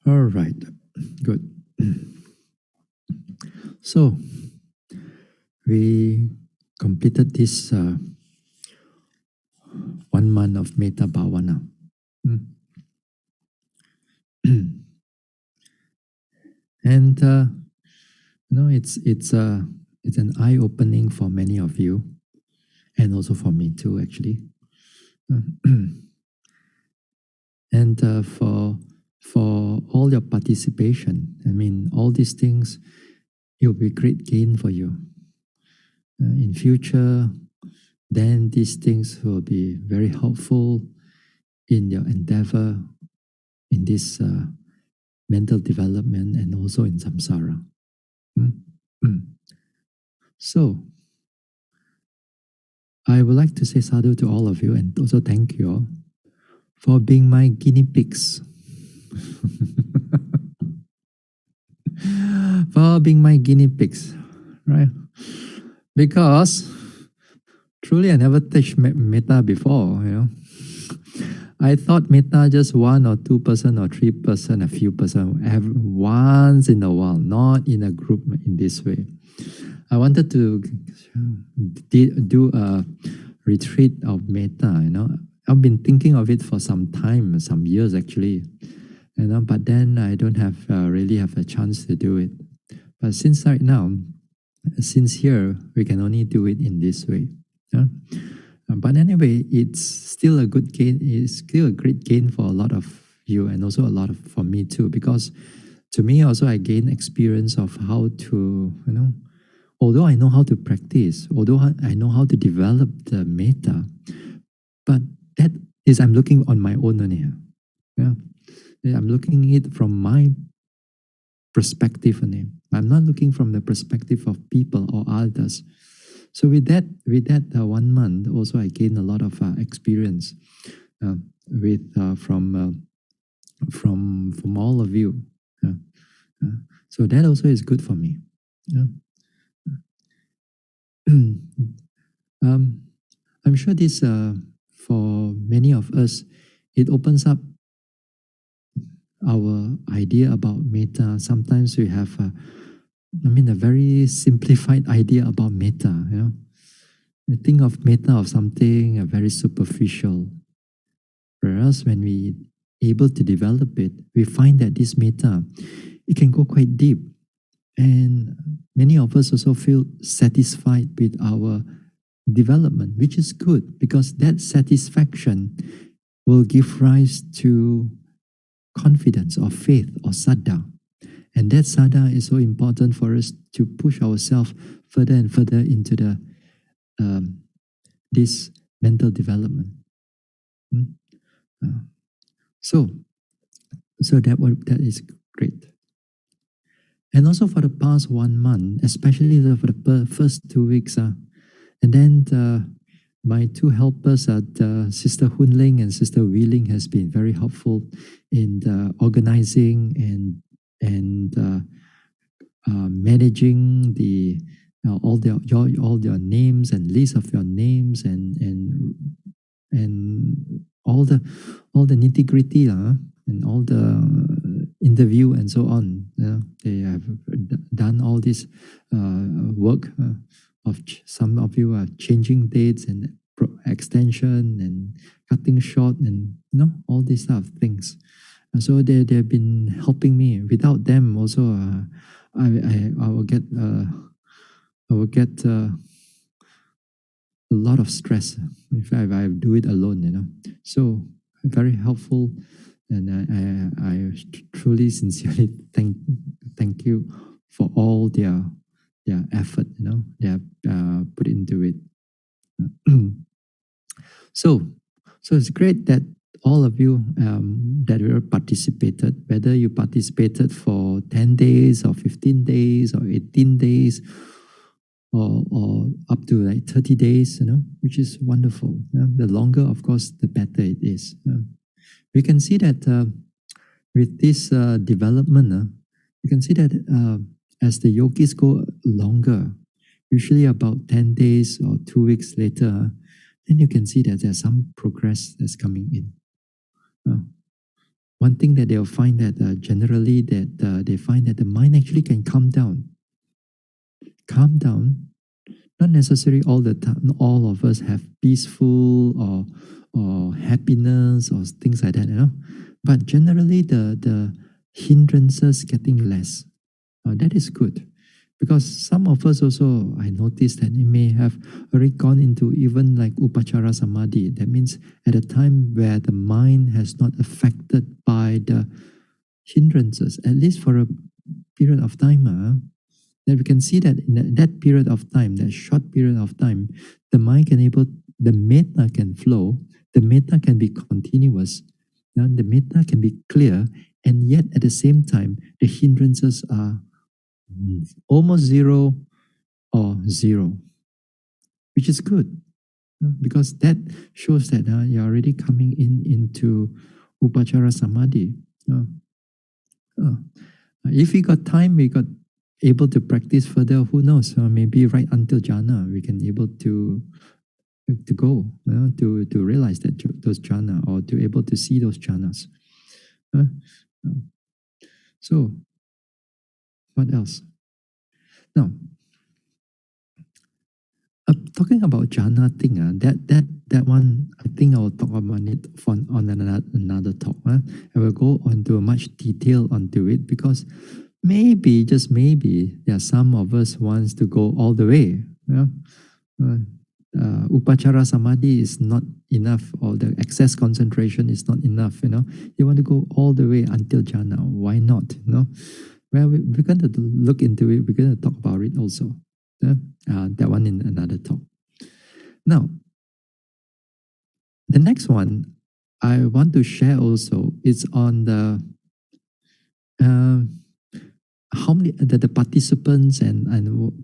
All right, good. So we completed this 1 month of Mettā Bhāvanā. And it's an eye opening for many of you, and also for me too, actually. And for all your participation, I mean, all these things, it will be great gain for you in future. Then these things will be very helpful in your endeavor in this mental development and also in samsara. So I would like to say sadhu to all of you, and also thank you all for being my guinea pigs. For being my guinea pigs, right? Because truly I never touched Mettā before, I thought Mettā just 1 or 2% or 3%, a few percent, once in a while, not in a group in this way. I wanted to do a retreat of Mettā, I've been thinking of it for some time, some years actually, but then I don't have really have a chance to do it. But since right now, since here, we can only do it in this way. But anyway, it's still a good gain. It's still a great gain for a lot of you, and also a lot for me too. Because to me also, I gain experience of how to, although I know how to practice, although I know how to develop the Mettā, but that is I'm looking on my own only. I'm looking it from my perspective only. I'm not looking from the perspective of people or others. So with that 1 month, also I gained a lot of experience from all of you. So that also is good for me. I'm sure this for many of us, it opens up our idea about Mettā. Sometimes we have a very simplified idea about Mettā. We think of Mettā of something very superficial. Whereas when we able to develop it, we find that this Mettā, it can go quite deep. And many of us also feel satisfied with our development, which is good, because that satisfaction will give rise to confidence or faith or saddha. And that saddha is so important for us to push ourselves further and further into the this mental development. So that is great. And also for the past 1 month, especially for the first 2 weeks, and then my two helpers, Sister Hun Ling and Sister Wee Ling, has been very helpful in the organizing and managing the all your names and list of your names and all the nitty-gritty and all the interview and so on. They have done all this work of some of you are changing dates and extension and cutting short and all these stuff things. So they've been helping me. Without them, also I will get a lot of stress if I do it alone. So very helpful, and I truly, sincerely thank you for all their effort. They have put into it. So it's great that all of you that participated, whether you participated for 10 days or 15 days or 18 days or up to like 30 days, which is wonderful. The longer, of course, the better it is. We can see that with this development, you can see that as the yogis go longer, usually about 10 days or 2 weeks later, then you can see that there's some progress that's coming in. one thing that they'll find that generally that they find that the mind actually can calm down. Calm down. Not necessarily all the time. All of us have peaceful or happiness or things like that, But generally, the hindrances getting less. That is good. Because some of us also, I noticed that they may have already gone into even like upachara samadhi. That means at a time where the mind has not affected by the hindrances, at least for a period of time, then we can see that in that period of time, that short period of time, the mind the metta can flow, the metta can be continuous, and the metta can be clear, and yet at the same time, the hindrances are almost zero or zero, which is good because that shows that you're already coming into upachara samadhi. If we got time, we got able to practice further. Who knows? Maybe right until jhana, we can able to go to realize that those jhana or to able to see those jhanas. So, what else? Now, talking about jhana thing, that one, I think I will talk about it on another talk. I will go into much detail onto it because maybe, just maybe, there are some of us wants to go all the way. Upachara samadhi is not enough, or the excess concentration is not enough. You want to go all the way until jhana. Why not? Well, we're going to look into it. We're going to talk about it also. That one in another talk. Now, the next one I want to share also is on the how many the participants and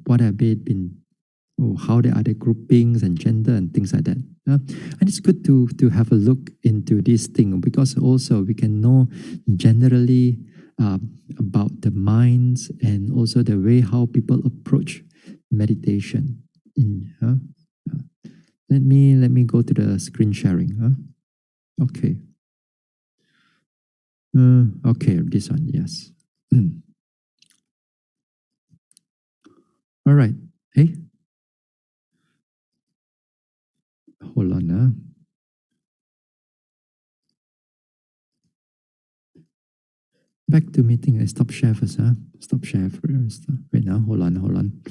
what have they been, how they are the groupings and gender and things like that. And it's good to have a look into this thing because also we can know generally about the minds and also the way how people approach meditation. Let me go to the screen sharing. Okay. Okay, this one, yes. All right. Hey, hold on. Back to meeting. I stop share first. Stop share first. Wait now. Hold on.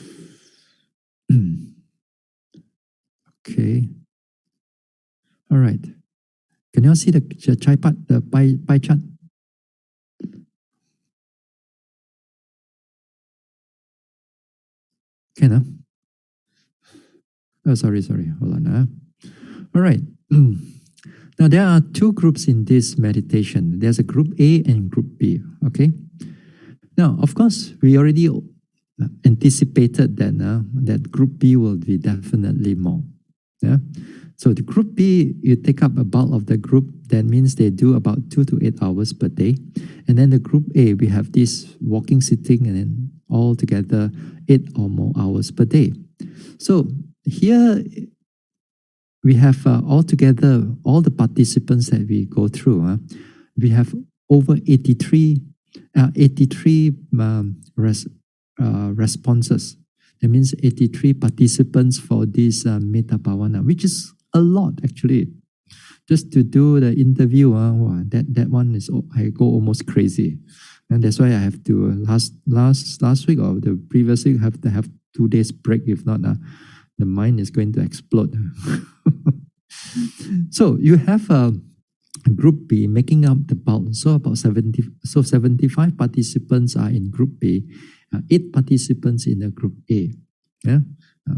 Okay. All right. Can you all see the pie chart? Can Oh, sorry. Hold on. All right. Now, there are two groups in this meditation. There's a group A and group B, okay? Now, of course, we already anticipated that that group B will be definitely more. Yeah. So the group B, you take up a bulk of the group. That means they do about 2 to 8 hours per day. And then the group A, we have this walking, sitting, and then all together 8 or more hours per day. So here we have altogether all the participants that we go through. We have over 83 responses. That means 83 participants for this Mettā Bhāvanā, which is a lot actually. Just to do the interview, that one is, I go almost crazy. And that's why I have to, last week or the previous week, have to have 2 days break. If not, the mind is going to explode. So you have group B making up the bulk. So about 75 participants are in group B, 8 participants in the group A. Yeah.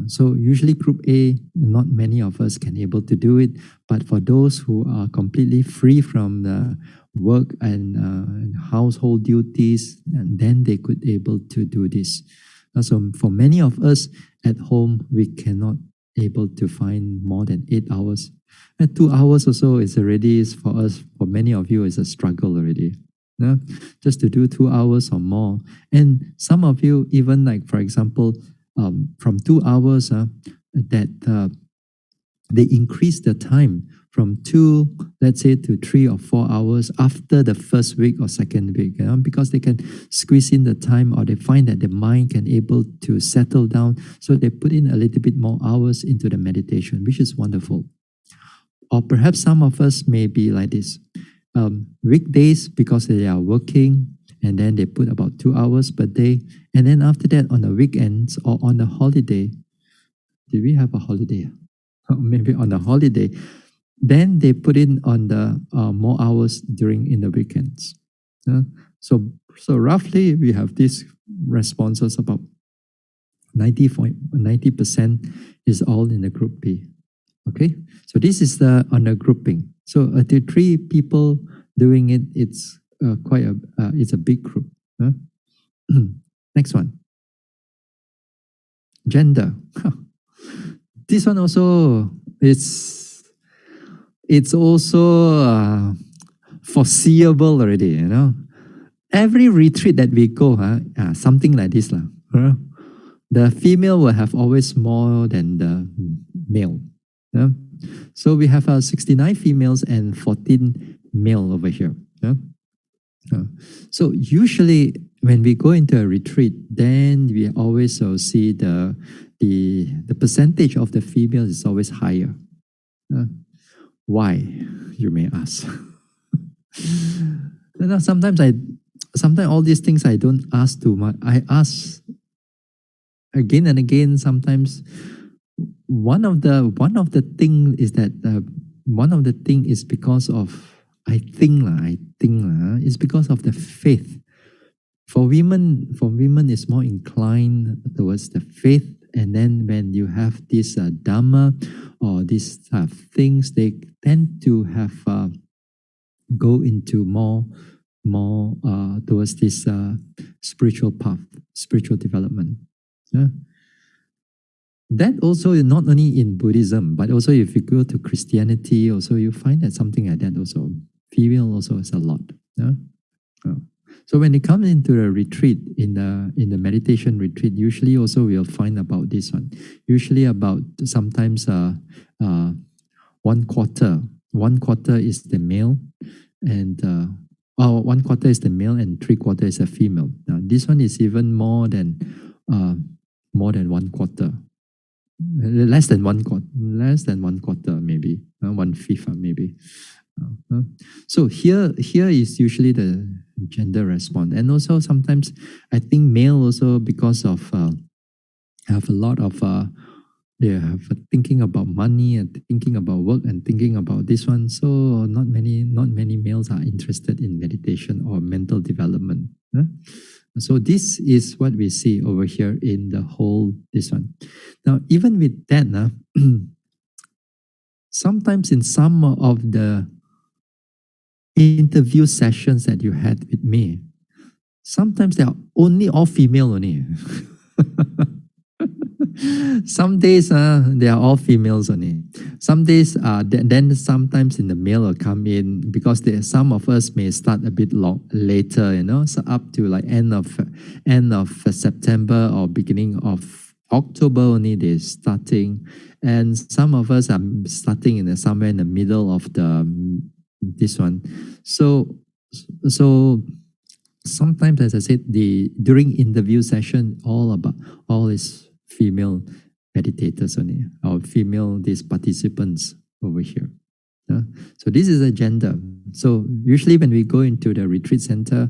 So usually group A, not many of us can able to do it, but for those who are completely free from the work and household duties, and then they could able to do this. So for many of us at home, we cannot able to find more than 8 hours. And 2 hours or so is already, for us, for many of you, is a struggle already. Yeah? Just to do 2 hours or more. And some of you, even like, for example, from 2 hours, that they increase the time from 2, let's say, to 3 or 4 hours after the first week or second week, because they can squeeze in the time, or they find that the mind can able to settle down. So they put in a little bit more hours into the meditation, which is wonderful. Or perhaps some of us may be like this. Weekdays, because they are working, and then they put about 2 hours per day. And then after that, on the weekends or on the holiday, did we have a holiday? Maybe on the holiday, then they put in on the more hours in the weekends. So roughly we have these responses about 90% is all in the group B. Okay, so this is on the grouping. So the 3 people doing it, it's it's a big group. Next one, gender. This one also it's also foreseeable already. Every retreat that we go, something like this, the female will have always more than the male. So we have 69 females and 14 male over here. So usually when we go into a retreat, then we always see the percentage of the females is always higher. Why, you may ask? Sometimes all these things I don't ask too much. I ask again and again. Sometimes one of the thing is that is because of I think it's because of the faith. For women is more inclined towards the faith, and then when you have this Dhamma or these things, they tend to have go into more towards this spiritual path, spiritual development. That also not only in Buddhism, but also if you go to Christianity, also you find that something like that also. Female also is a lot. So when it comes into the retreat, in the meditation retreat, usually also we'll find about this one. Usually about sometimes 1/4. 1/4 is the male, and 1/4 is the male, and 3/4 is a female. Now this one is even more than 1/4. Less than 1/4 maybe, 1/5 maybe. So here is usually the gender response, and also sometimes I think male also because of have a lot of they have thinking about money and thinking about work and thinking about this one. So not many males are interested in meditation or mental development. So this is what we see over here in the whole this one. Now even with that, sometimes in some of the interview sessions that you had with me, sometimes they are only all female only. Some days they are all females only. Some days then sometimes in the male will come in, because some of us may start a bit later, so up to like end of September or beginning of October only they're starting, and some of us are starting somewhere in the middle of this one. So sometimes, as I said, during interview session, all is female meditators only, or these participants over here. So this is a gender. So usually when we go into the retreat center,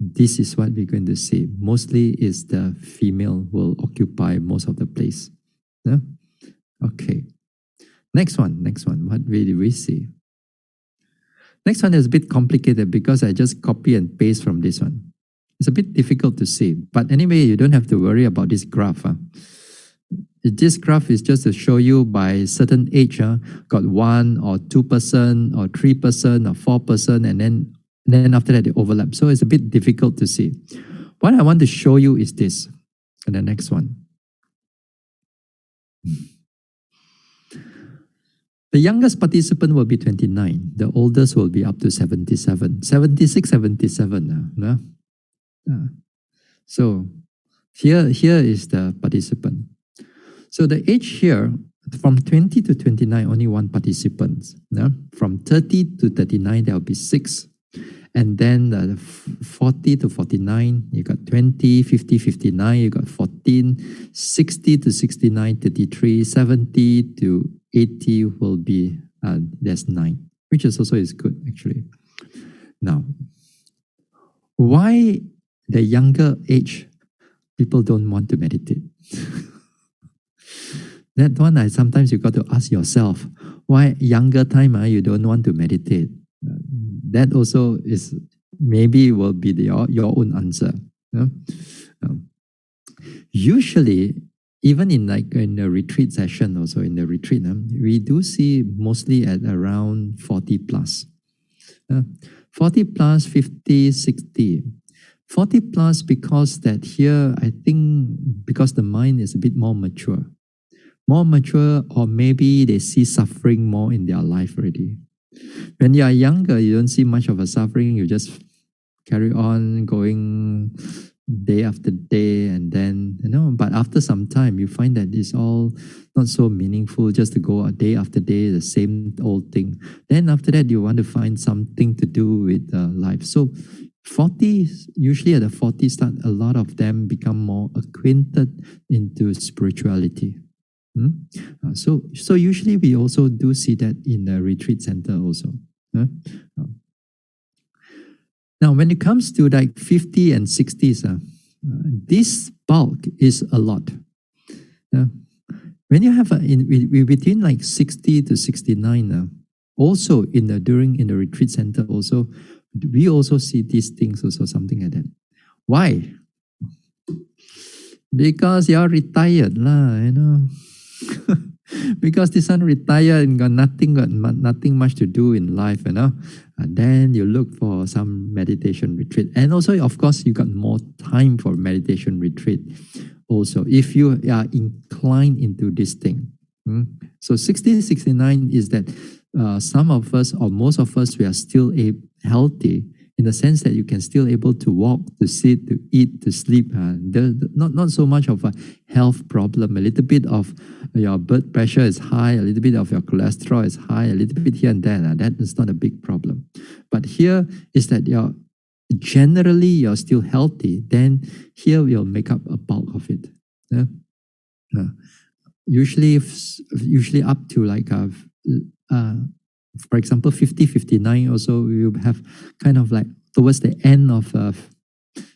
this is what we're going to see. Mostly is the female will occupy most of the place. Okay. Next one. What do we see? Next one is a bit complicated because I just copy and paste from this one. It's a bit difficult to see. But anyway, you don't have to worry about this graph. This graph is just to show you by certain age, got 1 or 2% or 3% or 4%, and then after that they overlap. So it's a bit difficult to see. What I want to show you is this, and the next one. The youngest participant will be 29. The oldest will be up to 77. 76, 77. So here is the participant. So the age here, from 20 to 29, only one participant. Yeah? From 30 to 39, there will be 6. And then 40 to 49, you got 20, 50, 59, you got 14, 60 to 69, 33, 70 to 80 will be, there's 9, which is also is good actually. Now, why the younger age people don't want to meditate? That one, sometimes you got to ask yourself, why younger time you don't want to meditate? That also is maybe will be your own answer. Usually, even in a retreat session, also in the retreat, we do see mostly at around 40 plus. 40 plus, 50, 60. 40 plus because that here, I think, because the mind is a bit more mature. More mature, or maybe they see suffering more in their life already. When you are younger, you don't see much of a suffering. You just carry on going day after day, and then, but after some time, you find that it's all not so meaningful just to go a day after day, the same old thing. Then after that, you want to find something to do with life. So 40, usually at the 40 start, a lot of them become more acquainted into spirituality. So usually we also do see that in the retreat center also. Now, when it comes to like 50 and 60s, this bulk is a lot. When you have between like 60 to 69, also in the retreat center also, we also see these things also, something like that. Why? Because you're retired lah, because this one retired and got nothing much to do in life, and then you look for some meditation retreat. And also, of course, you got more time for meditation retreat also, if you are inclined into this thing. So 60, 69 is that some of us, or most of us, we are still healthy, in the sense that you can still able to walk, to sit, to eat, to sleep. Not so much of a health problem. A little bit of your blood pressure is high, a little bit of your cholesterol is high, a little bit here and there. That is not a big problem. But here is that generally you're still healthy, then here we'll make up a bulk of it. Usually up to like for example, 50, 59 also, we will have kind of like towards the end of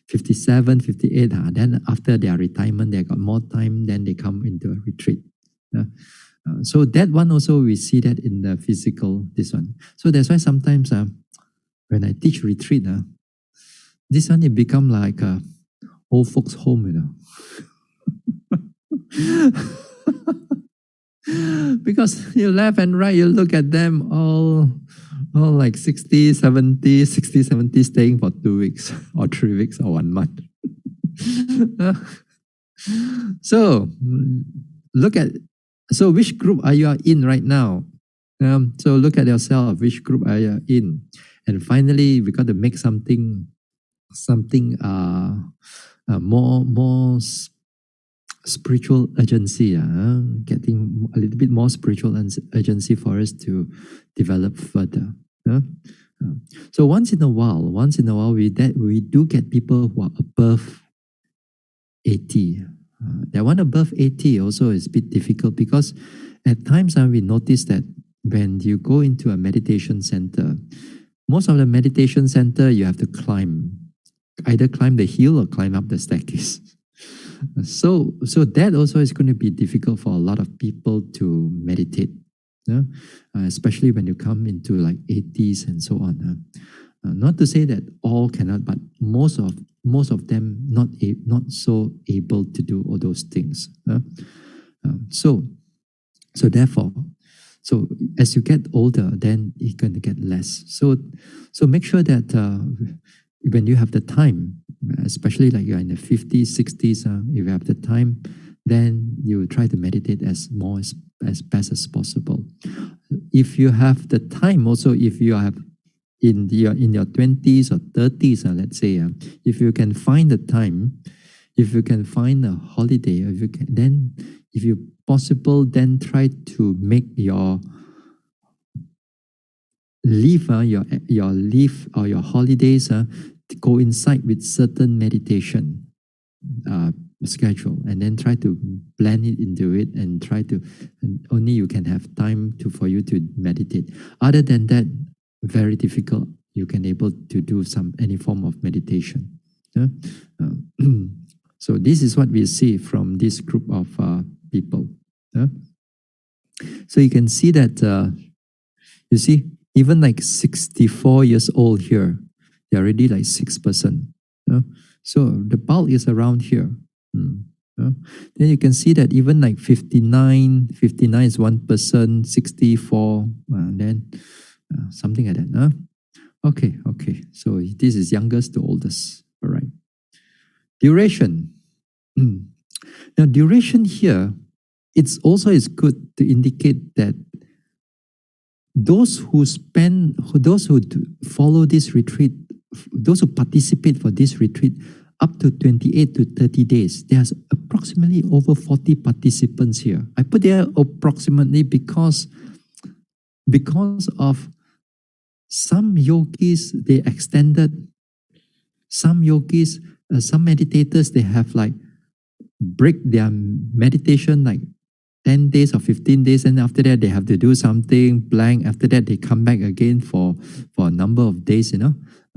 57, 58, then after their retirement, they got more time, then they come into a retreat. So that one also, we see that in the physical, this one. So that's why sometimes when I teach retreat, this one, it become like a old folks home, because you left and right, you look at them all like 60, 70, staying for 2 weeks or 3 weeks or 1 month. So which group are you in right now? So look at yourself, which group are you in? And finally, we got to make something more spiritual urgency, getting a little bit more spiritual urgency for us to develop further. So once in a while, we do get people who are above 80. That one above 80 also is a bit difficult, because at times we notice that when you go into a meditation center, most of the meditation center you have to either climb the hill or climb up the staircase. So that also is going to be difficult for a lot of people to meditate, especially when you come into like 80s and so on. Not to say that all cannot, but most of them not so able to do all those things. So therefore, as you get older, then you're going to get less. So make sure that when you have the time, especially like you're in the 50s, 60s, if you have the time, then you try to meditate as best as possible. If you have the time, also if you have in your 20s or 30s, let's say, if you can find the time, if you can find a holiday, then if you possible, then try to make your leave, your leave or your holidays to coincide with certain meditation schedule, and then try to blend it into it, and try to, and only you can have time for you to meditate. Other than that, very difficult you can able to do any form of meditation. So this is what we see from this group of people. So you can see that, you see, even like 64 years old here, they're already like 6%. So the bulk is around here. Then you can see that even like 59 is 1%, 64, then something like that. Okay. So this is youngest to oldest. All right. Duration. Now duration here, it's also is good to indicate that those who follow this retreat, those who participate for this retreat, up to 28 to 30 days, there's approximately over 40 participants here. I put there approximately because of some yogis, they extended, some yogis, some meditators, they have like break their meditation like 10 days or 15 days, and after that they have to do something blank. After that they come back again for a number of days,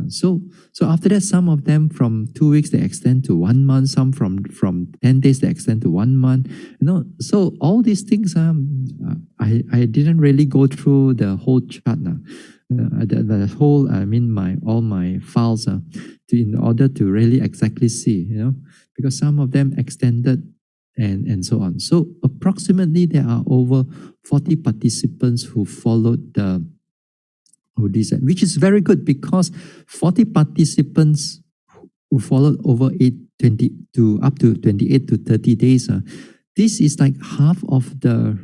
So after that, some of them from 2 weeks they extend to 1 month, some from 10 days they extend to 1 month. So all these things, I didn't really go through the whole chart now. The whole, all my files in order to really exactly see, because some of them extended and so on. So approximately there are over 40 participants who followed which is very good, because 40 participants who followed over up to 28 to 30 days, this is like half of the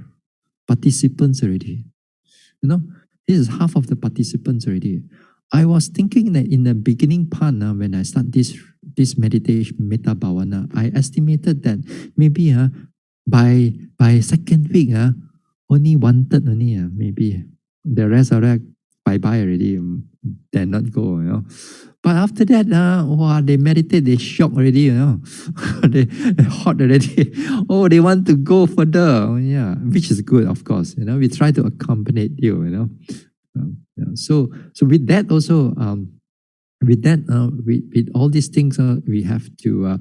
participants already. This is half of the participants already. I was thinking that in the beginning part, when I start this meditation, Mettā Bhāvanā, I estimated that maybe by second week, only 1/3 only, maybe. The rest are like bye-bye already, they're not go, But after that, they meditate, they shock already, They're hot already. Oh, they want to go further, which is good, of course. We try to accompany you, So with that also, with all these things, we have to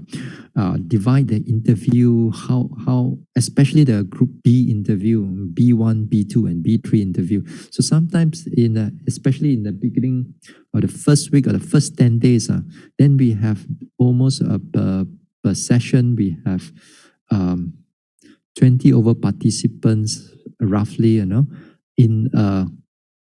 divide the interview, how especially the group B interview, B1, B2, and B3 interview. So sometimes especially in the beginning or the first week or the first 10 days, then we have almost per session, we have 20 over participants roughly, in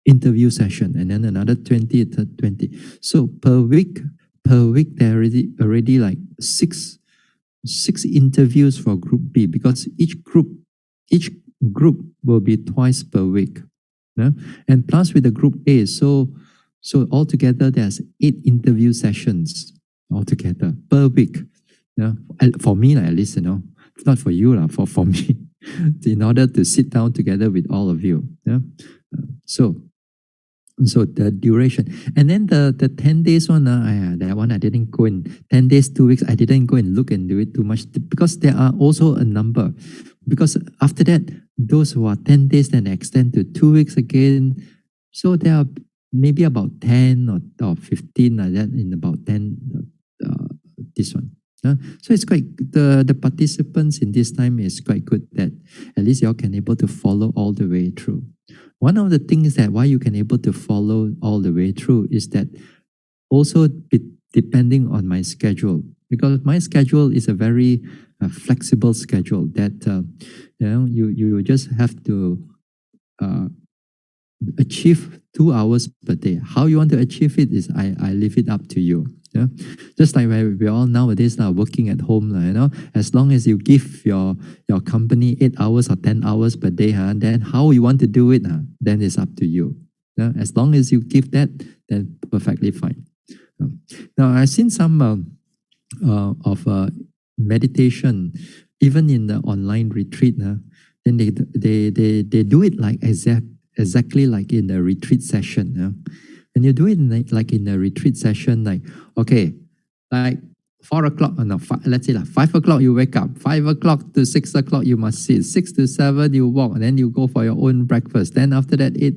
interview session, and then another 20 to 20. So per week there are already like six interviews for group B, because each group will be twice per week, and plus with the group A, so altogether there's 8 interview sessions altogether per week. For me, at least, not for you, for me, in order to sit down together with all of you. So the duration, and then the 10 days one, that one I didn't go in. 10 days, 2 weeks, I didn't go and look and do it too much, because there are also a number. Because after that, those who are 10 days then extend to 2 weeks again. So there are maybe about 10 or 15 like that in about 10. This one. So it's quite, the participants in this time is quite good, that at least you all can able to follow all the way through. One of the things that why you can able to follow all the way through is that also depending on my schedule, because my schedule is a very flexible schedule that you just have to achieve 2 hours per day. How you want to achieve it is I leave it up to you. Just like we all nowadays now working at home, as long as you give your company 8 hours or 10 hours per day, then how you want to do it, then it's up to you. As long as you give that, then perfectly fine. Now I've seen some of meditation even in the online retreat, then they do it like exactly like in the retreat session. When you do it like in a retreat session, like, okay, like 4 o'clock, no, let's say like 5 o'clock you wake up, 5 o'clock to 6 o'clock you must sit, 6 to 7 you walk, and then you go for your own breakfast. Then after that 8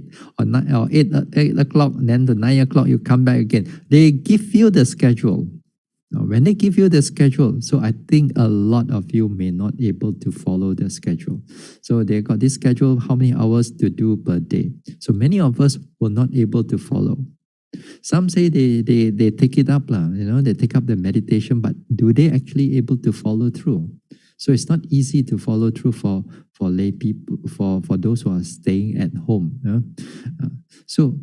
o'clock, and then to 9 o'clock you come back again. They give you the schedule. Now, when they give you the schedule, so I think a lot of you may not able to follow the schedule. So they got this schedule, how many hours to do per day. So many of us will not able to follow. Some say they take it up, they take up the meditation, but do they actually able to follow through? So it's not easy to follow through for lay people, for those who are staying at home. So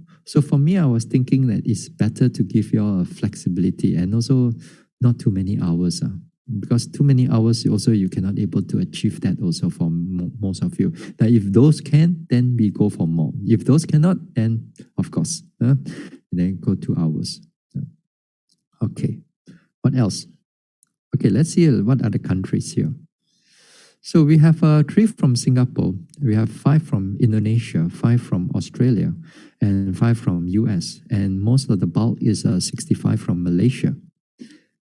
for me, I was thinking that it's better to give you all a flexibility and also not too many hours. Because too many hours also you cannot able to achieve that also for most of you. Now if those can, then we go for more. If those cannot, then of course, then go 2 hours. Okay, what else? Okay, let's see what other countries here. So we have 3 from Singapore, we have 5 from Indonesia, 5 from Australia, and 5 from US, and most of the bulk is 65 from Malaysia.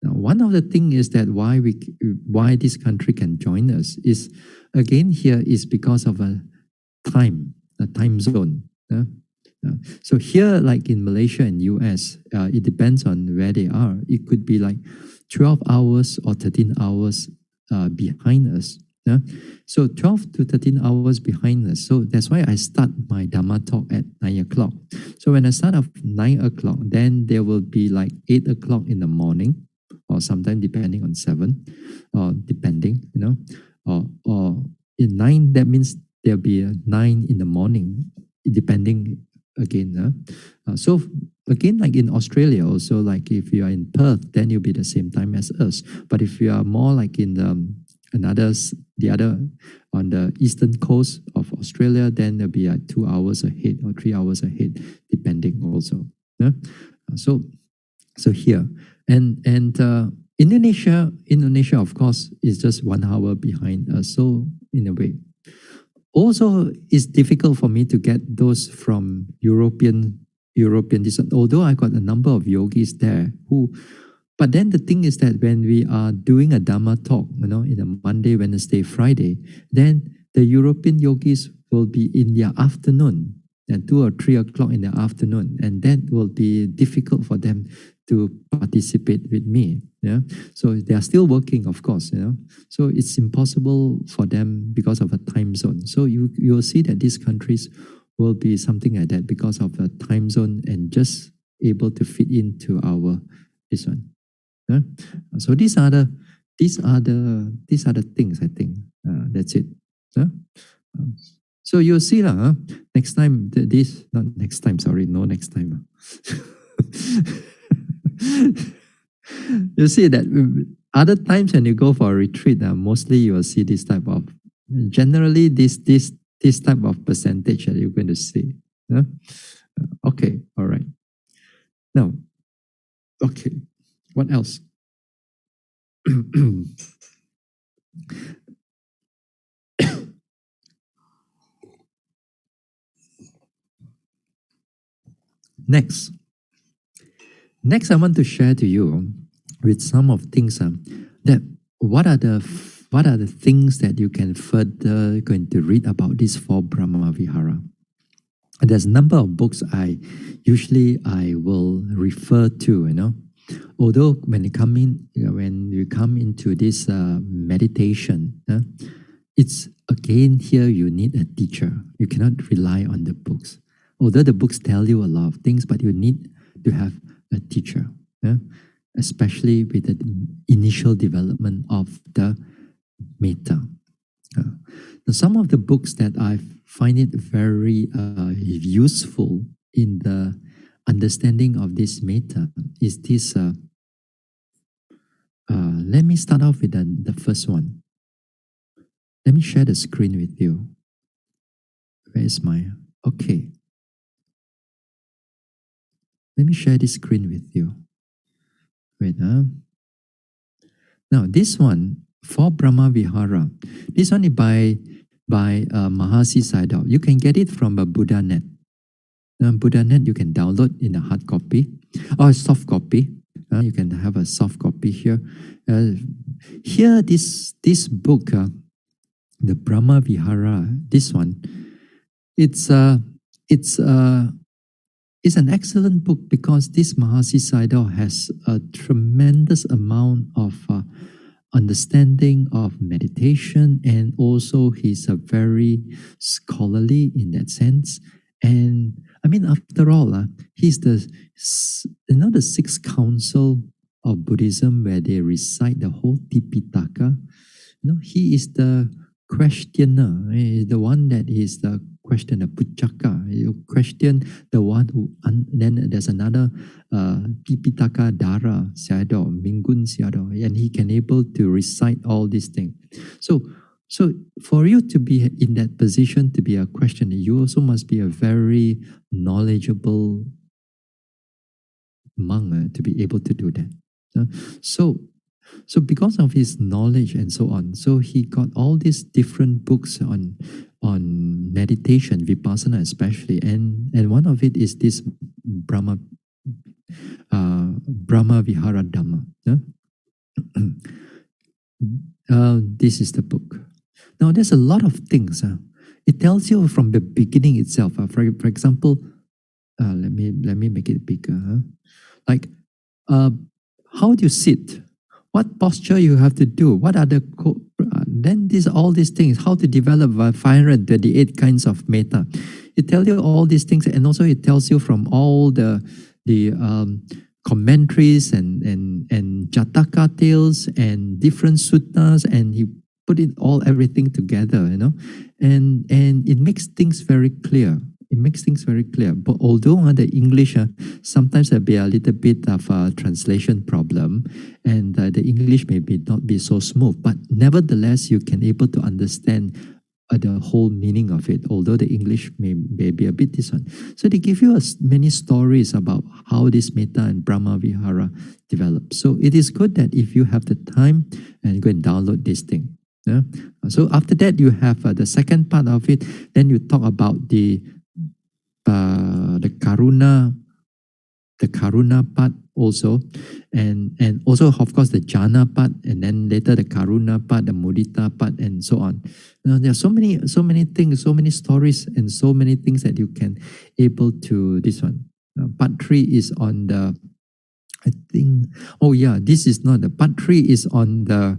Now, one of the things is that why this country can join us is, again, here is because of a time zone. So here, like in Malaysia and US, it depends on where they are. It could be like 12 hours or 13 hours behind us. So 12 to 13 hours behind us. So that's why I start my Dhamma talk at 9 o'clock. So when I start at 9 o'clock, then there will be like 8 o'clock in the morning, or sometimes depending on 7, or depending, or in 9, that means there'll be a 9 in the morning, depending again. So again, like in Australia also, like if you are in Perth, then you'll be the same time as us. But if you are more like in the other on the eastern coast of Australia, then there'll be like 2 hours ahead or 3 hours ahead, depending also. So here and Indonesia, of course, is just 1 hour behind us. So in a way, also it's difficult for me to get those from European descent. Although I got a number of yogis there who. But then the thing is that when we are doing a Dhamma talk, in a Monday, Wednesday, Friday, then the European yogis will be in their afternoon, and 2 or 3 o'clock in the afternoon, and that will be difficult for them to participate with me. So they are still working, of course. So it's impossible for them because of a time zone. So you will see that these countries will be something like that because of a time zone and just able to fit into our this one. So these are the things, I think. That's it. So you'll see next time not next time, sorry, no next time. You see that other times when you go for a retreat, mostly you will see this type of, generally this type of percentage that you're going to see. Okay, all right. Now, okay, what else? Next, I want to share to you with some of things that what are the things that you can further going to read about these 4 Brahma Vihara. There's a number of books I will refer to. Although when you come into this meditation, it's again here you need a teacher. You cannot rely on the books. Although the books tell you a lot of things, but you need to have a teacher, especially with the initial development of the Mettā. Now, some of the books that I find it very useful in the understanding of this Mettā is this. Let me start off with the first one. Let me share the screen with you. Where is my... Okay. Let me share this screen with you. Wait. Now, this one for Brahma Vihara. This one is by Mahasi Sayadaw. You can get it from a BuddhaNet. BuddhaNet you can download in a hard copy or a soft copy. You can have a soft copy here. Here, this book, the Brahma Vihara, this one, it's an excellent book because this Mahasi Sayadaw has a tremendous amount of understanding of meditation, and also he's a very scholarly in that sense. And I mean, after all, he's the sixth council of Buddhism where they recite the whole Tipitaka. He is the questioner. He is the one that is the questioner, Puchaka. You question the one who. Then there's another Tipitaka Dara Sayadaw, Mingun Sayadaw, and he can able to recite all these things. So for you to be in that position to be a questioner, you also must be a very knowledgeable monk to be able to do that. So because of his knowledge and so on, so he got all these different books on meditation, vipassana especially, and one of it is this Brahma Vihara Dhamma. This is the book. Now, there's a lot of things. It tells you from the beginning itself. For example, let me make it bigger. Like, how do you sit? What posture you have to do? What are the then all these things? How to develop 538 kinds of Mettā? It tells you all these things, and also it tells you from all the commentaries and Jataka tales and different suttas, and he put everything together, and it makes things very clear. It makes things very clear. But although the English sometimes there be a little bit of a translation problem, and the English may not be so smooth, but nevertheless you can able to understand the whole meaning of it, although the English may be a bit this one. So they give you many stories about how this Mettā and Brahma Vihara develop. So it is good that if you have the time and go and download this thing. Yeah? So after that you have the second part of it. Then you talk about the karuna part also, and also of course the jhana part, and then later the karuna part, the mudita part, and so on. There are so many things, so many stories, and so many things that you can able to this one. Part 3 is on the, I think. Oh yeah, this is not the part 3 is on the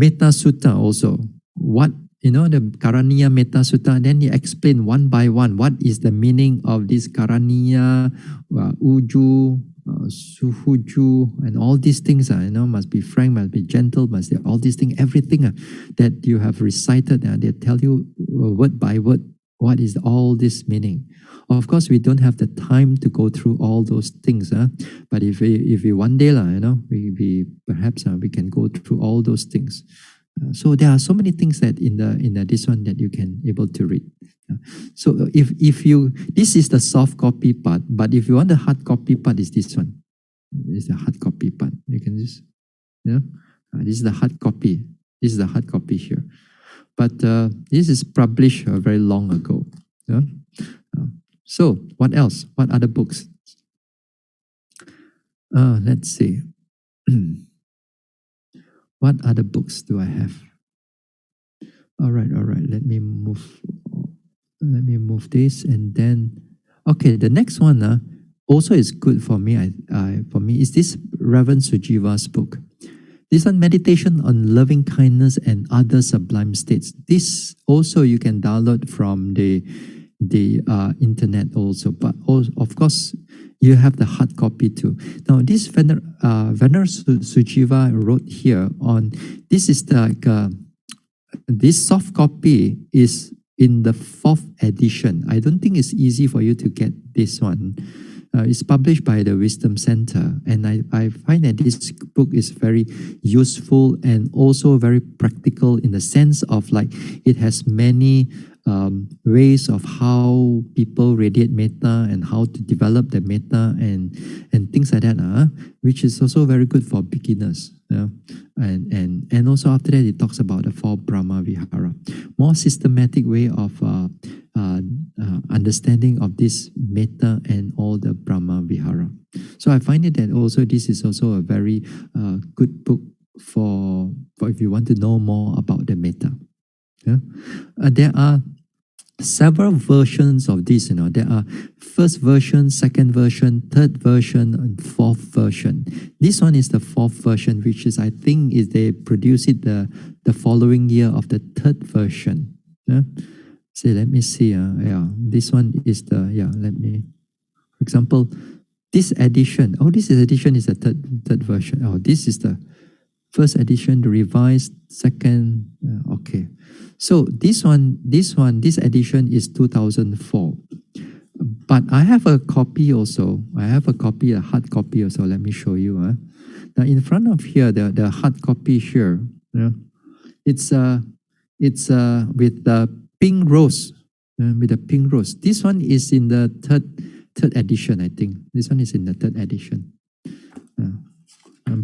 Mettā Sutta also. What? The Karaniya Mettā Sutta, then he explained one by one what is the meaning of this Karaniya, Uju, Suhuju, and all these things. Must be frank, must be gentle, must be all these things, everything that you have recited, and they tell you word by word what is all this meaning. Of course, we don't have the time to go through all those things, but if we one day, we perhaps we can go through all those things. So there are so many things that in this one that you can able to read. So if you, this is the soft copy part, but if you want the hard copy part, is this one. This is the hard copy part. You can just, this is the hard copy. This is the hard copy here. But this is published very long ago. So what else? What other books? Let's see. What other books do I have? All right. Let me move this, and then okay. The next one also is good for me. For me is this Reverend Sujiva's book. This one, Meditation on Loving Kindness and Other Sublime States. This also you can download from the internet also, but also, of course, you have the hard copy too. Now, this Vener Sujiva wrote here on, this is this soft copy is in the 4th edition. I don't think it's easy for you to get this one. It's published by the Wisdom Center, and I find that this book is very useful and also very practical in the sense of like it has many ways of how people radiate Mettā and how to develop the Mettā and things like that, which is also very good for beginners. And also after that, it talks about the 4 Brahma Vihara. More systematic way of understanding of this Mettā and all the Brahma Vihara. So I find it that also this is also a very good book for if you want to know more about the Mettā. There are several versions of this. There are first version, second version, third version, and fourth version. This one is the fourth version, which is, I think, is they produce it the following year of the third version. So let me see. This one is the Let me, for example, this edition. This edition is the third version. This is the first edition, the revised second. Okay. So this edition is 2004. But I have a copy also. I have a copy, a hard copy also. Let me show you. Now in front of here, the hard copy here, it's with the pink rose. With the pink rose. This one is in the third edition, I think. This one is in the third edition.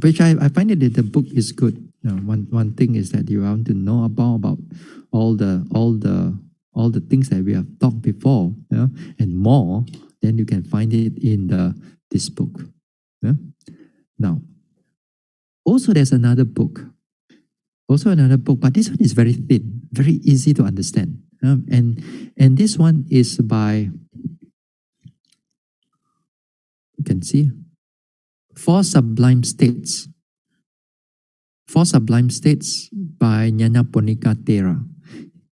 Which I find it that the book is good. One thing is that you want to know about all the things that we have talked before, and more, then you can find it in this book. Now, also there's another book. But this one is very thin, very easy to understand. And this one is by, you can see, 4 Sublime States. 4 Sublime States by Nyanaponika Thera.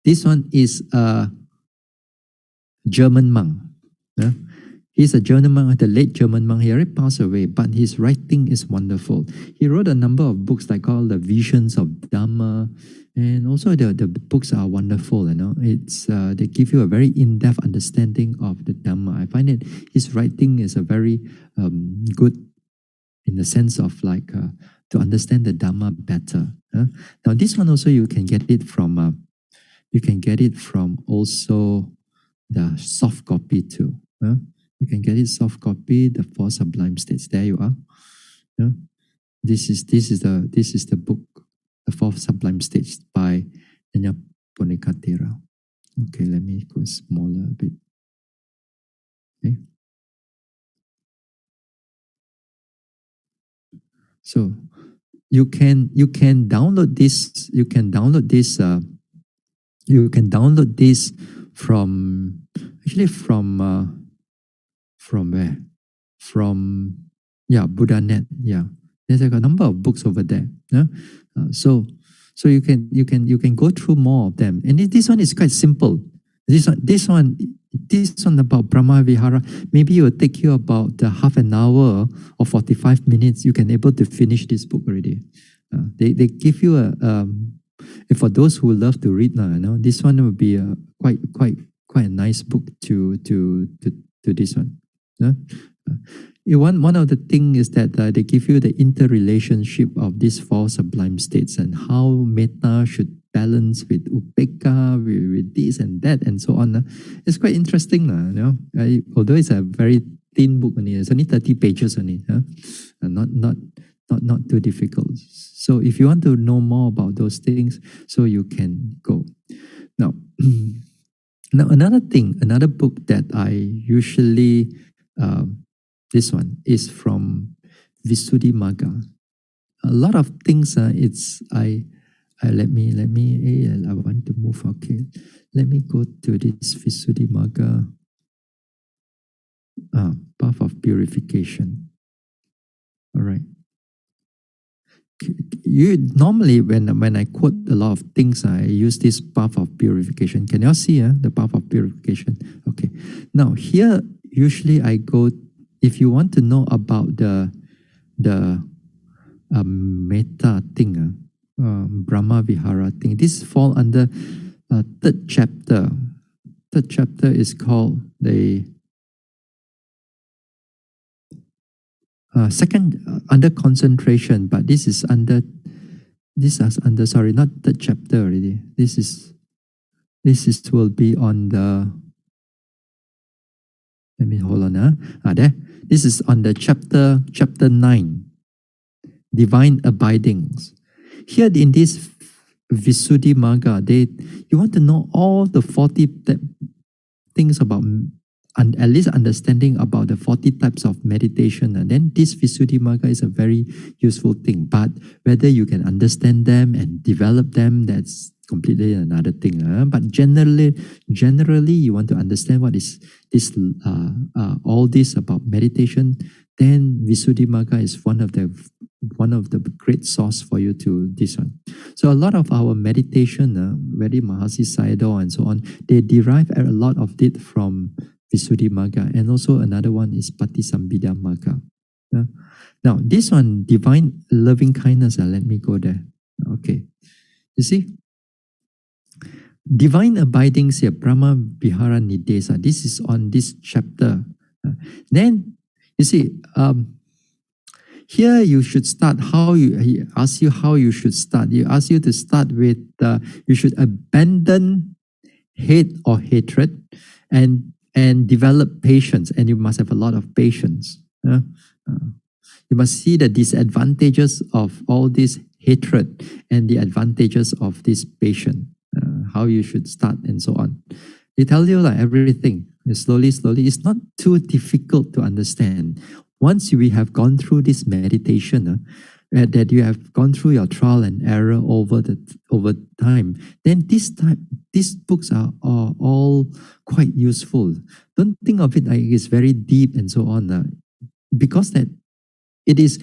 This one is a German monk. He's a German monk, the late German monk. He already passed away, but his writing is wonderful. He wrote a number of books like called The Visions of Dhamma, and also the books are wonderful. It's they give you a very in-depth understanding of the Dhamma. I find that his writing is a very good, in the sense of to understand the Dhamma better. Now this one also you can get it from also the soft copy too. You can get it soft copy, the 4 Sublime States. There you are. This is the book, the 4 Sublime States by Nyanaponika Thera. Okay, let me go smaller a bit. Okay. So you can download this. You can download this from where? From BuddhaNet. There's a number of books over there. So you can go through more of them. And this one is quite simple. This one about Brahma Vihara, maybe it will take you about half an hour or 45 minutes. You can able to finish this book already. They give you for those who love to read, this one will be quite a nice book to this one. One of the things is that they give you the interrelationship of these 4 Sublime States and how Mettā should balance with Upekkha, with this and that and so on. It's quite interesting. Although it's a very thin book, it's only 30 pages only. Not too difficult. So if you want to know more about those things, so you can go. Now another book that I usually, this one is from Visuddhimagga. A lot of things, I want to move. Okay, let me go to this Visuddhimagga, path of purification. All right. Normally when I quote a lot of things, I use this path of purification. Can you see the path of purification? Okay. Now here, usually I go, if you want to know about the Mettā thing, Brahma Vihara thing, this fall under third chapter. Third chapter is called the second under concentration, but this is under sorry, not third chapter already. This is will be on the, let me hold on. There. This is on the chapter 9, divine abidings. Here in this Visuddhimagga, you want to know all the 40 things about, and at least understanding about the 40 types of meditation. And then this Visuddhimagga is a very useful thing. But whether you can understand them and develop them, that's completely another thing. But generally, you want to understand what is this, all this about meditation. Then Visuddhimagga is one of the great source for you to this one. So a lot of our meditation, very Mahasi Sayadaw and so on, they derive a lot of it from Visuddhimagga, and also another one is Patisambhidamagga. Now this one, divine loving kindness. Let me go there. Okay, you see, divine abidings here, Brahma Vihara Nidesa. This is on this chapter. Then you see, here you should start. He asks you how you should start. He asks you to start with you should abandon hate or hatred and develop patience, and you must have a lot of patience. You must see the disadvantages of all this hatred and the advantages of this patience. How you should start and so on. They tell you like everything. Slowly. It's not too difficult to understand. Once we have gone through this meditation, that you have gone through your trial and error over time, then these books are all quite useful. Don't think of it like it's very deep and so on, because that it is.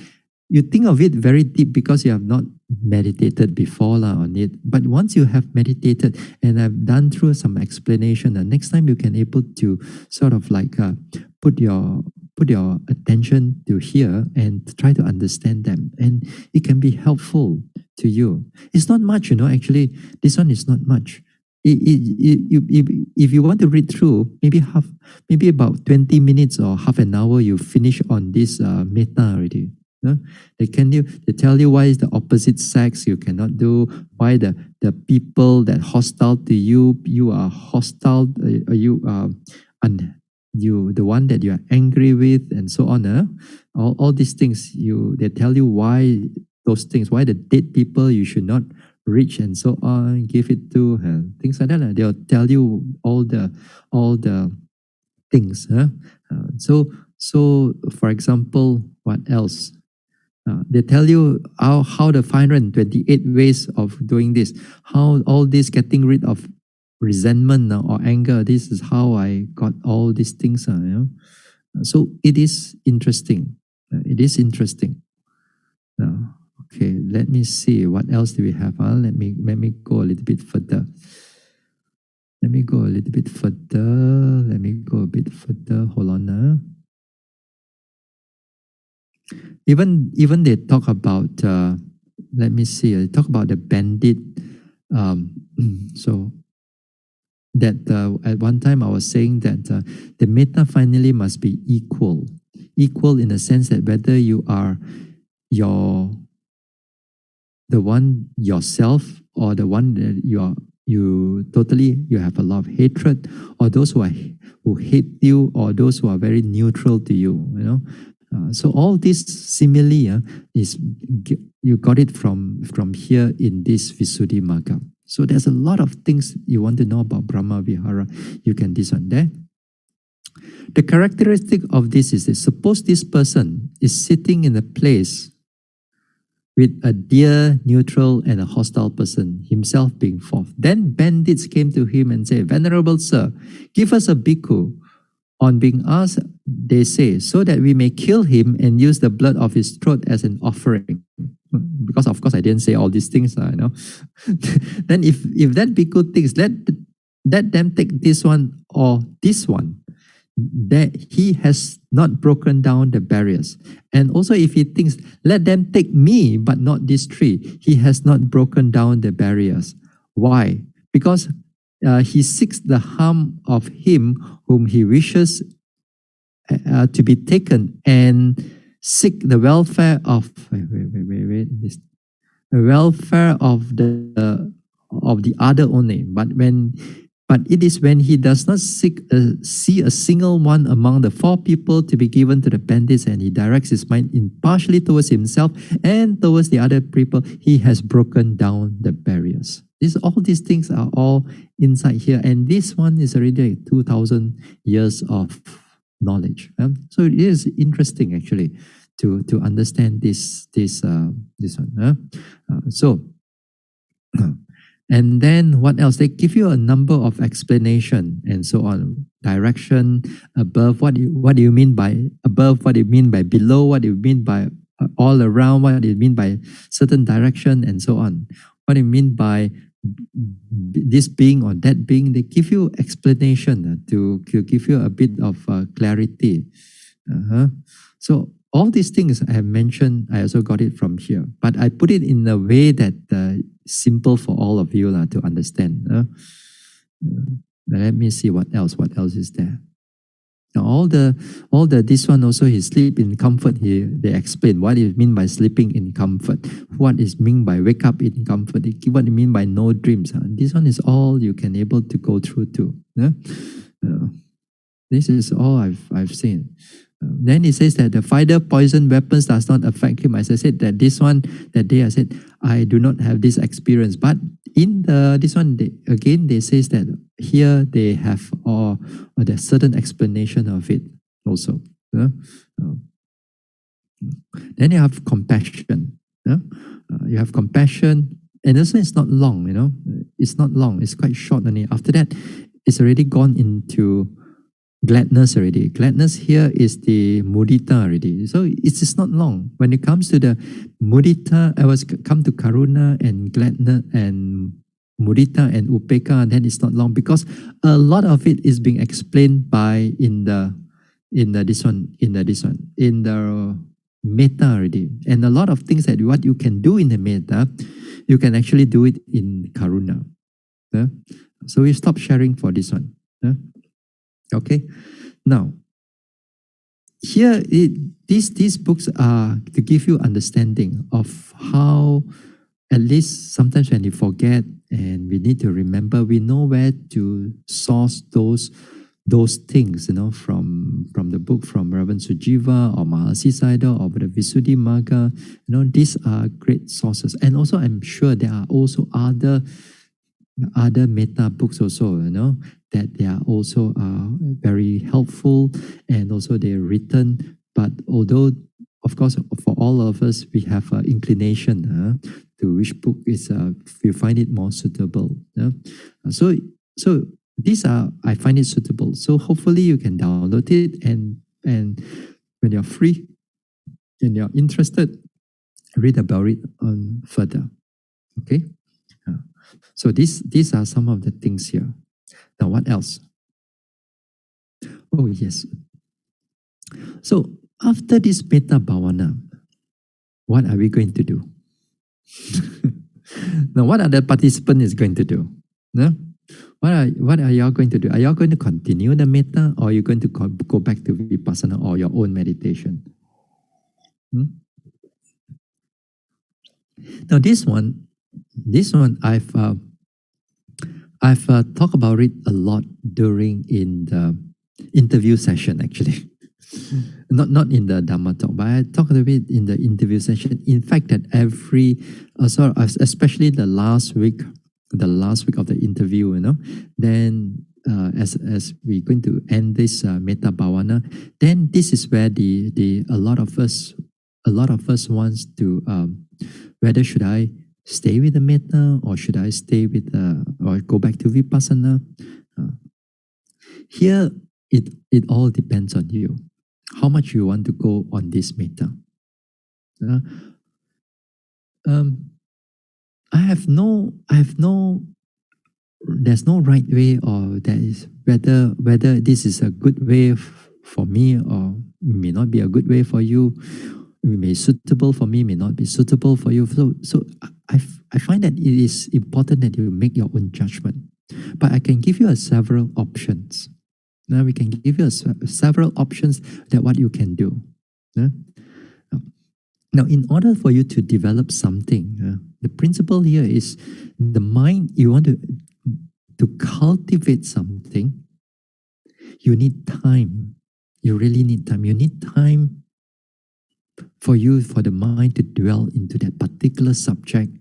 You think of it very deep because you have not meditated before on it. But once you have meditated and I've done through some explanation, the next time you can able to sort of like put your attention to here and try to understand them, and it can be helpful to you. It's not much, actually. This one is not much. If you want to read through, maybe about 20 minutes or half an hour, you finish on this Mettā already. They tell you why is the opposite sex you cannot do, why the people that hostile to you are hostile, you the one that you are angry with, and so on. All these things they tell you why those things, why the dead people you should not reach and so on, give it to things like that. They'll tell you all the things. So for example, what else? They tell you how the 528 ways of doing this, how all this getting rid of resentment or anger, this is how I got all these things. So it is interesting. Okay, let me see. What else do we have? Let me go a little bit further. Let me go a bit further. Hold on. Even they talk about, let me see, they talk about the bandit. So that at one time I was saying that the Mettā finally must be equal in the sense that whether you are the one yourself, or the one that you have a lot of hatred, or those who hate you, or those who are very neutral to you. So all this simile is you got it from here in this Visuddhimagga. So there's a lot of things you want to know about Brahma Vihara. You can this one there. The characteristic of this is this: suppose this person is sitting in a place with a dear, neutral, and a hostile person, himself being fourth. Then bandits came to him and said, "Venerable sir, give us a bhikkhu." On being asked, they say, so that we may kill him and use the blood of his throat as an offering. Because of course I didn't say all these things, Then if that bhikkhu thinks, let them take this one or this one, that he has not broken down the barriers. And also if he thinks, let them take me but not these three, he has not broken down the barriers. Why? Because he seeks the harm of him whom he wishes to be taken, and seek the welfare of the welfare of the other only. But when But it is when he does not see a single one among the four people to be given to the bandits, and he directs his mind impartially towards himself and towards the other people, he has broken down the barriers. All these things are all inside here, and this one is already like 2,000 years of knowledge. So it is interesting actually to understand this one. And then what else? They give you a number of explanation and so on. Direction, above, what do you mean by above, what do you mean by below, what do you mean by all around, what do you mean by certain direction, and so on. What do you mean by this being or that being? They give you explanation to give you a bit of clarity. So all these things I have mentioned, I also got it from here. But I put it in a way that simple for all of you to understand. Let me see what else. What else is there? Now all the this one also, he sleep in comfort. They explain what it mean by sleeping in comfort. What is mean by wake up in comfort. They give what it mean by no dreams. This one is all you can able to go through to. This is all I've seen. Then he says that the fighter poison weapons does not affect him. As I said, that day I said, I do not have this experience. But in this one, they says that here they have there's certain explanation of it also. Then you have compassion. You have compassion, and also it's not long. It's not long. It's quite short only. After that, it's already gone into gladness already. Gladness here is the mudita already. So it's just not long. When it comes to the mudita, I was come to karuna and gladness and mudita and upeka, then it's not long, because a lot of it is being explained by in the Mettā already. And a lot of things that what you can do in the Mettā, you can actually do it in karuna. So we stop sharing for this one. Okay, now here these books are to give you understanding of how, at least sometimes when you forget and we need to remember, we know where to source those things, from the book from Reverend Sujiva or Mahasi Sayadaw or the Visuddhimagga. These are great sources, and also I'm sure there are also other Mettā books also, that they are also very helpful, and also they're written. But although, of course, for all of us, we have an inclination to which book is we find it more suitable. So these are, I find it suitable. So hopefully you can download it, and when you're free and you're interested, read about it on further. Okay. So these are some of the things here. Now what else? Oh yes. So after this Mettā Bhāvanā, what are we going to do? Now what are the participants is going to do? What are y'all going to do? Are y'all going to continue the Mettā, or are you going to go back to Vipassana or your own meditation? Now this one I've talked about it a lot during in the interview session actually. Not in the Dhamma talk, but I talked a bit in the interview session. In fact, that especially the last week of the interview, then as we're going to end this Mettā Bhāvanā, then this is where a lot of us wants to whether should I stay with the Mettā, or should I stay with or go back to Vipassana? Here, it all depends on you. How much you want to go on this Mettā. There's no right way, or there is whether this is a good way for me, or it may not be a good way for you. It may be suitable for me, may not be suitable for you. So I find that it is important that you make your own judgment. But I can give you several options. Now we can give you several options that what you can do. Now, in order for you to develop something, the principle here is the mind. You want to to cultivate something, you need time. You really need time. You need time for the mind to dwell into that particular subject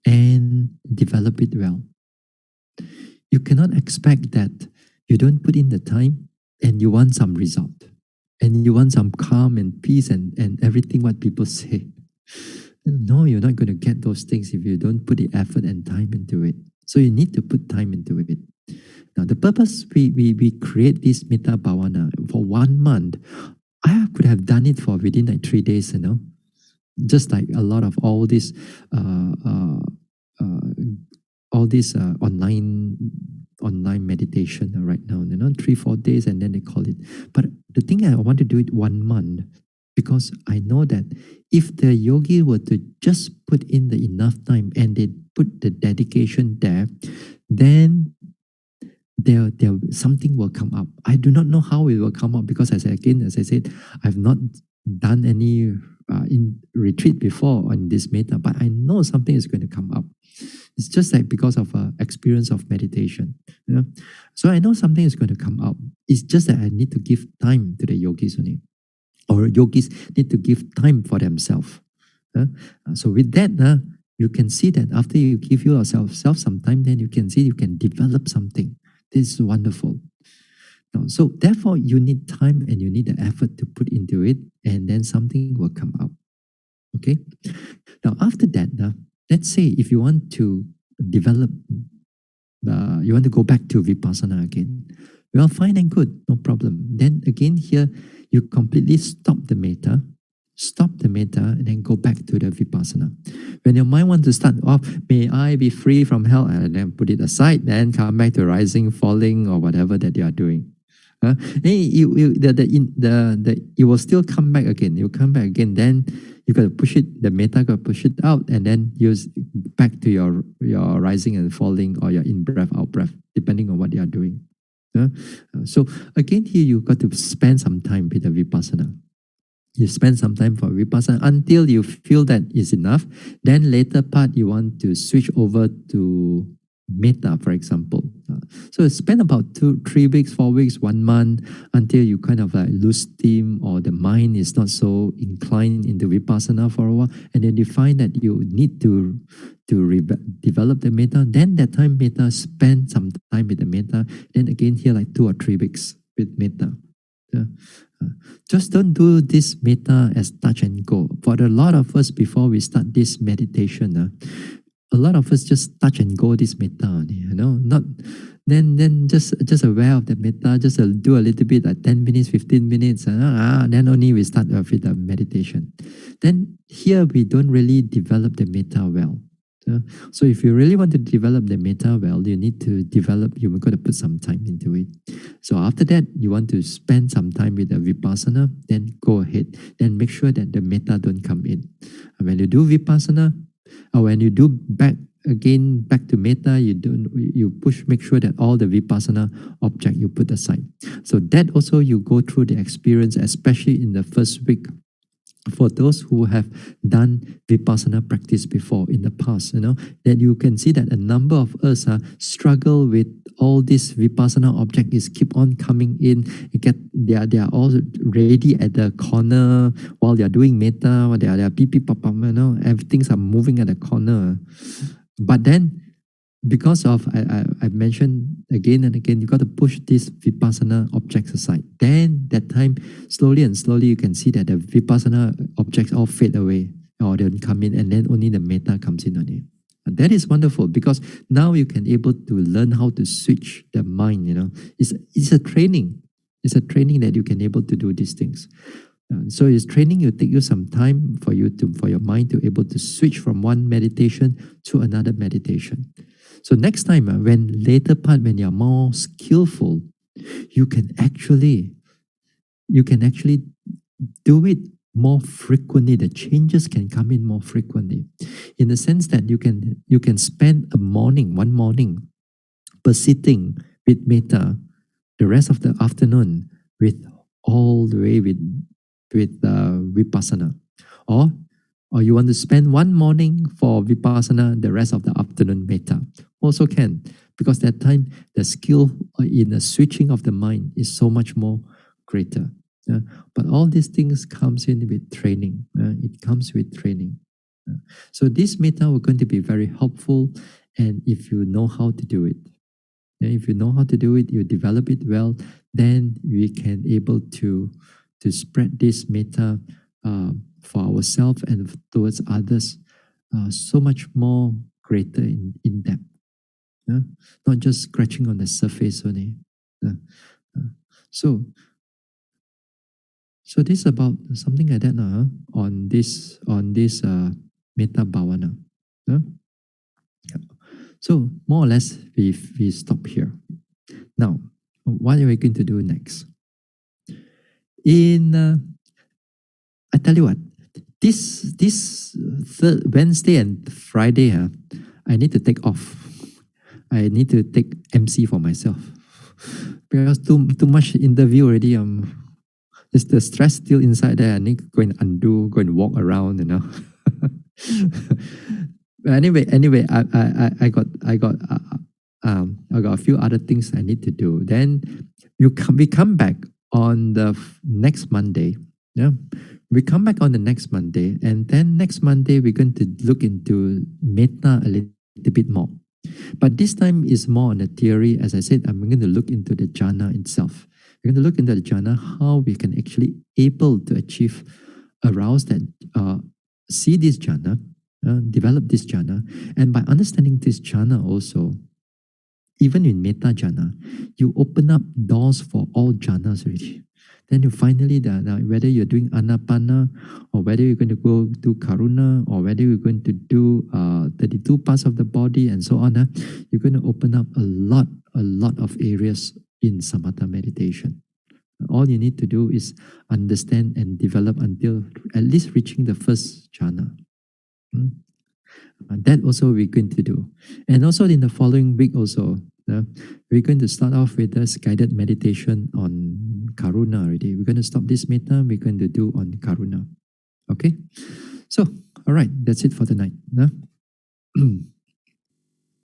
and develop it well. You cannot expect that you don't put in the time and you want some result. And you want some calm and peace and everything what people say. No, you're not going to get those things if you don't put the effort and time into it. So you need to put time into it. Now, the purpose we create this Mettā Bhāvanā for 1 month. I could have done it for within like 3 days, just like a lot of all these online meditation right now, 3-4 days, and then they call it. But the thing I want to do it 1 month, because I know that if the yogi were to just put in the enough time and they put the dedication there, then there something will come up. I do not know how it will come up, because as I said, I've not done any in retreat before on this Mettā, but I know something is going to come up. It's just like because of experience of meditation. So I know something is going to come up. It's just that I need to give time to the yogis only. Or yogis need to give time for themselves. So with that, you can see that after you give yourself some time, then you can see you can develop something. This is wonderful. So therefore, you need time and you need the effort to put into it, and then something will come up. Okay? Now after that, let's say if you want to develop, you want to go back to Vipassana again. Well, fine and good, no problem. Then again here, you completely stop the Mettā, and then go back to the Vipassana. When your mind wants to start off, may I be free from hell, and then put it aside, then come back to rising, falling, or whatever that you are doing. It will still come back again. You come back again, then you got to push it, the Mettā got to push it out, and then use back to your rising and falling, or your in-breath, out-breath, depending on what you are doing. So again here, you got to spend some time with the Vipassana. You spend some time for Vipassana until you feel that is enough. Then later part, you want to switch over to Mettā, for example. So spend about 2-3 weeks, 4 weeks, 1 month, until you kind of like lose steam, or the mind is not so inclined into Vipassana for a while, and then you find that you need to develop the Mettā. Then that time Mettā, spend some time with the Mettā. Then again here like 2 or 3 weeks with Mettā. Just don't do this Mettā as touch and go. For a lot of us, before we start this meditation, a lot of us just touch and go this Mettā, not then just aware of the Mettā, just do a little bit, like 10 minutes, 15 minutes, then only we start with the meditation. Then here we don't really develop the Mettā well. So if you really want to develop the Mettā well, you need to you've got to put some time into it. So after that, you want to spend some time with the Vipassana, then go ahead. Then make sure that the Mettā don't come in. And when you do Vipassana, or when you do back to Mettā, make sure that all the Vipassana object you put aside. So that also you go through the experience, especially in the first week. For those who have done Vipassana practice before in the past, that you can see that a number of us struggle with all this Vipassana object is keep on coming in. They are all ready at the corner while they are doing Mettā. They are pee papa, everything's are moving at the corner. But then, because of I mentioned again and again, you got to push these Vipassana objects aside. Then that time, slowly you can see that the Vipassana objects all fade away, or they don't come in, and then only the Mettā comes in on it. And that is wonderful, because now you can able to learn how to switch the mind. It's a training. It's a training that you can able to do these things. So it's training. You take you some time for your mind to able to switch from one meditation to another meditation. So next time, when you're more skillful, you can actually do it more frequently. The changes can come in more frequently, in the sense that you can spend one morning per sitting with Mettā, the rest of the afternoon with all the way with Vipassana, or you want to spend one morning for Vipassana, the rest of the afternoon Mettā, also can. because that time the skill in the switching of the mind is so much more greater. But all these things comes in with training. It comes with training. So this metta are going to be very helpful, and if you know how to do it, if you know how to do it, you develop it well, then we can able to spread this metta for ourselves and towards others so much more greater in depth. Not just scratching on the surface only. So this is about something like that on this Metta Bhāvanā. So more or less we stop here. Now, what are we going to do next? I tell you what, this Wednesday and Friday, I need to take off. I need to take MC for myself because too much interview already. It's the stress still inside there. I need to go and undo, go and walk around, Anyway, I got a few other things I need to do. Then we come back on the next Monday. Yeah, we come back on the next Monday, and then next Monday we're going to look into Metta a little bit more. But this time is more on the theory. As I said, I'm going to look into the jhana itself. We're going to look into the jhana, how we can actually able to achieve, arouse that, see this jhana, develop this jhana, and by understanding this jhana also, even in Metta jhana, you open up doors for all jhanas already. Then you finally, whether you're doing anapana, or whether you're going to go do karuna, or whether you're going to do 32 parts of the body and so on, you're going to open up a lot of areas in samatha meditation. All you need to do is understand and develop until at least reaching the first jhana. That also we're going to do. And also in the following week also, we're going to start off with this guided meditation on karuna already. We're going to stop this metta, we're going to do on karuna. Okay? So, all right, that's it for tonight.